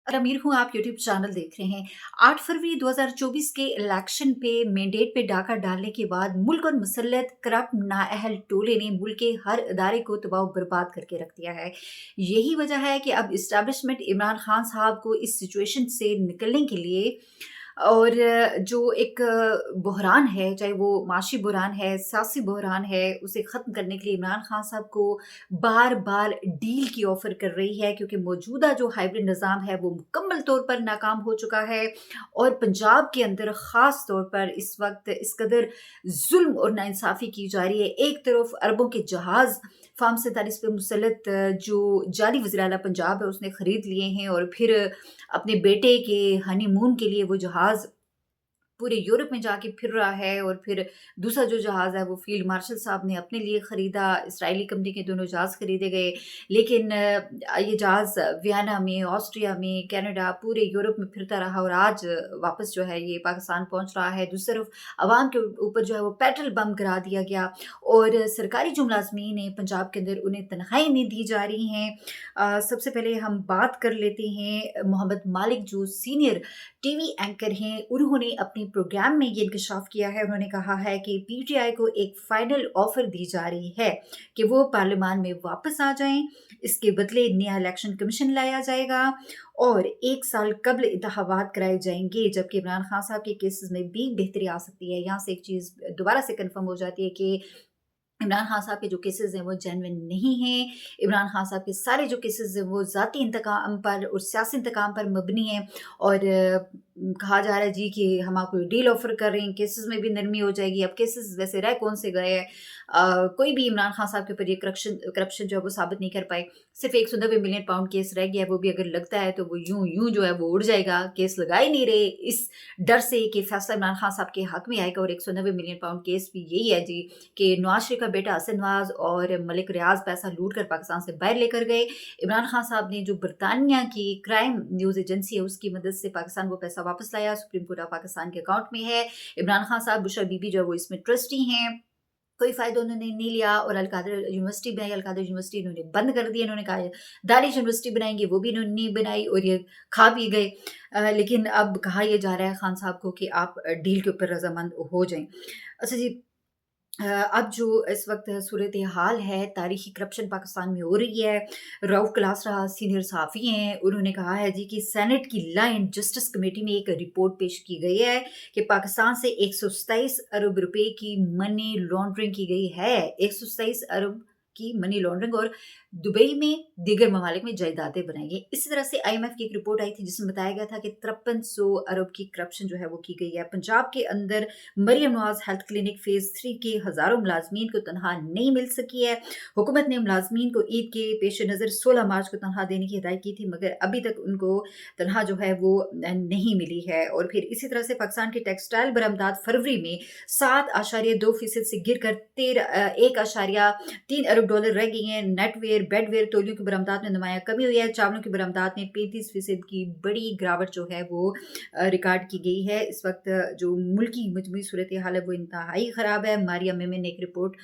और अमीर हूँ, आप यूट्यूब चैनल देख रहे हैं। 8 फरवरी 2024 के इलेक्शन पे मैंडेट पे डाका डालने के बाद मुल्क और मुसल्लत करप्ट नाअहल टोले ने मुल्क के हर इदारे को तबाह बर्बाद करके रख दिया है। यही वजह है कि अब इस्टेब्लिशमेंट इमरान खान साहब को इस सिचुएशन से निकलने के लिए और जो एक बहरान है, चाहे वो माशी बहरान है, सियासी बहरान है, उसे ख़त्म करने के लिए इमरान खान साहब को बार-बार डील की ऑफ़र कर रही है, क्योंकि मौजूदा जो हाइब्रिड निज़ाम है वो मुकम्मल तौर पर नाकाम हो चुका है और पंजाब के अंदर ख़ास तौर पर इस वक़्त इस कदर ज़ुल्म और नाइंसाफ़ी की जा रही है। एक तरफ अरबों के जहाज़ फार्म 47 पे मुसल्लत जो जाली वज़ीर-ए-आला पंजाब है उसने ख़रीद लिए हैं और फिर अपने बेटे के हनीमून के लिए वो जहाज़ पूरे यूरोप में जाके फिर रहा है। और फिर दूसरा जो जहाज़ है वो फ़ील्ड मार्शल साहब ने अपने लिए ख़रीदा, इज़राइली कंपनी के दोनों जहाज़ खरीदे गए। लेकिन ये जहाज़ वियना में, ऑस्ट्रिया में, कनाडा, पूरे यूरोप में फिरता रहा और आज वापस जो है ये पाकिस्तान पहुँच रहा है। दूसरी तरफ अवाम के ऊपर जो है वो पेट्रोल बम गिरा दिया गया और सरकारी जो मुलाज़मीन हैं पंजाब के अंदर उन्हें तनख़्वाही नहीं दी जा रही हैं। सबसे पहले हम बात कर लेते हैं मोहम्मद मालिक जो सीनियर टीवी एंकर हैं, उन्होंने अपने प्रोग्राम में ये इंकशाफ किया है। उन्होंने कहा है कि पीटीआई को एक फाइनल ऑफर दी जा रही है कि वो पार्लियामान में वापस आ जाएं, इसके बदले नया इलेक्शन कमीशन लाया जाएगा और 1 साल कबल इंतखाबात कराए जाएंगे, जबकि इमरान खान साहब के केसेस में भी बेहतरी आ सकती है। यहाँ से एक चीज़ दोबारा से कन्फर्म हो जाती है कि इमरान खान साहब के जो केसेस हैं वो जेन्युइन नहीं हैं। इमरान खान साहब के सारे जो केसेस हैं वो ज़ाती इंतकाम पर और सियासी इंतकाम पर मबनी हैं और कहा जा रहा है जी कि हम आपको डील ऑफ़र कर रहे हैं, केसेस में भी नरमी हो जाएगी। अब केसेस वैसे रह कौन से गए हैं? कोई भी इमरान खान साहब के ऊपर ये करप्शन जो है वो साबित नहीं कर पाए। सिर्फ़ 190 मिलियन पाउंड केस रह गया है, वो भी अगर लगता है तो वो यूँ जो है वो उड़ जाएगा। केस लगा ही नहीं रहे इस डर से कि फ़ैसला इमरान खान साहब के हक़ में आएगा और 190 मिलियन पाउंड केस भी यही है जी कि नवाज़ शरीफ का बेटा हसन नवाज़ और मलिक रियाज़ पैसा लूट कर पाकिस्तान से बाहर लेकर गए। इमरान खान साहब ने जो बरतानिया की क्राइम न्यूज़ एजेंसी है उसकी मदद से पाकिस्तान वो पैसा वापस लाया, सुप्रीम कोर्ट ऑफ पाकिस्तान के अकाउंट में है। इमरान खान साहब, बुशरा बीबी जो है वो इसमें ट्रस्टी हैं। कोई फ़ायदा उन्होंने नहीं लिया और अल-कादर यूनिवर्सिटी बनाई, अल-कादर यूनिवर्सिटी इन्होंने बंद कर दी। इन्होंने कहा दानिश यूनिवर्सिटी बनाएँगे, वो भी इन्होंने नहीं बनाई और ये खा भी गए। लेकिन अब कहा ये जा रहा है खान साहब को कि आप डील के ऊपर रज़ामंद हो जाएँ। अच्छा जी, अब जो इस वक़्त सूरत-ए-हाल है, तारीख़ी करप्शन पाकिस्तान में हो रही है। रऊफ़ क्लासरा सीनियर सहाफ़ी हैं, उन्होंने कहा है जी कि सेनेट की लॉ एंड जस्टिस कमेटी में एक रिपोर्ट पेश की गई है कि पाकिस्तान से 127 अरब रुपए की मनी लॉन्ड्रिंग की गई है। 127 अरब की मनी लॉन्ड्रिंग और दुबई में, दीगर ममालिक में जायदादें बनाई गई। इसी तरह से आईएमएफ की एक रिपोर्ट आई थी जिसमें बताया गया था कि 5300 अरब की करप्शन जो है वो की गई है। पंजाब के अंदर मरियम नवाज़ हेल्थ क्लिनिक फ़ेज़ 3 के हज़ारों मुलाज़मीन को तनख़्वाह नहीं मिल सकी है। हुकूमत ने मुलाज़मीन को ईद के पेश नज़र 16 मार्च को तनख़्वाह देने की हिदायत की थी, मगर अभी तक उनको तनख़्वाह जो है वो नहीं मिली है। और फिर इसी तरह से पाकिस्तान की टेक्सटाइल बरामदात फरवरी में 7.2% से गिर कर 1.3 अरब डॉलर रह गई हैं। नेटवेयर, बेडवेयर, तौलियों की बरामदात में नुमायाँ कमी हुई है। चावलों की बरामदात में 35% की बड़ी गिरावट जो है वो रिकॉर्ड की गई है। इस वक़्त जो मुल्की मजमूई सूरत-ए-हाल है वो इंतहाई ख़राब है। मारिया मेमन ने एक रिपोर्ट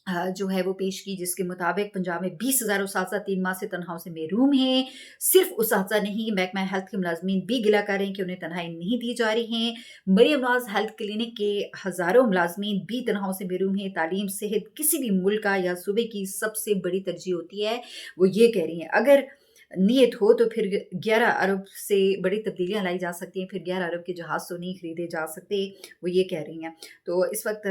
जो है वो पेश की जिसके मुताबिक पंजाब में 20,000 उसातिज़ा 3 माह से तनख़्वाहों से महरूम हैं। सिर्फ़ उसातिज़ा नहीं, महकमा हेल्थ के मुलाज़मीन भी गिला कर रहे हैं कि उन्हें तनख़्वाही नहीं दी जा रही हैं। मरियम नवाज़ हेल्थ क्लिनिक के हज़ारों मुलाज़मीन भी तनख़्वाहों से महरूम हैं। तालीम, सेहत किसी भी मुल्क का या सूबे की सबसे बड़ी तरजीह होती है, वो ये कह रही हैं। अगर नीयत हो तो फिर 11 अरब से बड़ी तब्दीलियाँ लाई जा सकती हैं, फिर 11 अरब के जहाज़ तो नहीं खरीदे जा सकते, वो ये कह रही हैं। तो इस वक़्त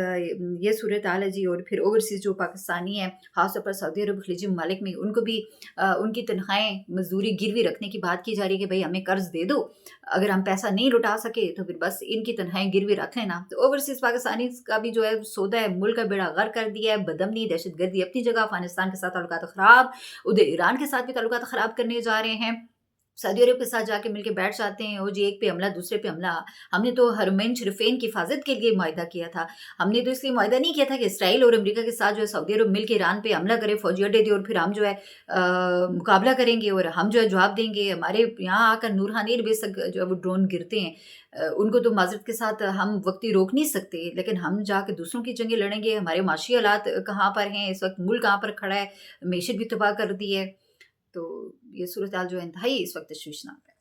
ये सूरत-हाल है जी। और फिर ओवरसीज़ जो पाकिस्तानी हैं, ख़ास तौर पर सऊदी अरब, खलीजी ममालिक में, उनको भी उनकी तनख़्वाहें मज़दूरी गिरवी रखने की बात की जा रही है कि भई हमें कर्ज़ दे दो, अगर हम पैसा नहीं लौटा सके तो फिर बस इनकी तनख़्वाहें गिरवी रख लेना। तो ओवरसीज़ पाकिस्तानी का भी जो है सौदा है, मुल्क का बेड़ा गर्क कर दिया है। बदअमनी, दहशतगर्दी अपनी जगह, अफ़गानिस्तान के साथ ताल्लुकात ख़राब, उधर ईरान के साथ भी ताल्लुकात ख़राब करने जा रहे हैं। सऊदी अरब के साथ जाके मिलके बैठ जाते हैं, ओ जी एक पे हमला, दूसरे पे हमला। हमने तो हरमैन शरीफ़ैन की हिफ़ाज़त के लिए मुआहिदा किया था। हमने तो इसलिए मुआहिदा नहीं किया था कि इसराइल और अमेरिका के साथ जो है सऊदी अरब मिलके ईरान पे हमला करे, फ़ौजी अड्डे दे और फिर हम जो है मुकाबला करेंगे और हम जो है जवाब देंगे। हमारे यहाँ आकर नूरहानी बेशक जो है वो ड्रोन गिरते हैं। उनको तो माज़रत के साथ हम वक़्ती रोक नहीं सकते, लेकिन हम जाके दूसरों की जंगें लड़ेंगे। हमारे माशी हालात कहाँ पर हैं, इस वक़्त मुल्क कहाँ पर खड़ा है, मईशत भी तबाह कर दी है। तो ये सूरत-हाल जो है इंतहाई इस वक़्त तशवीशनाक है।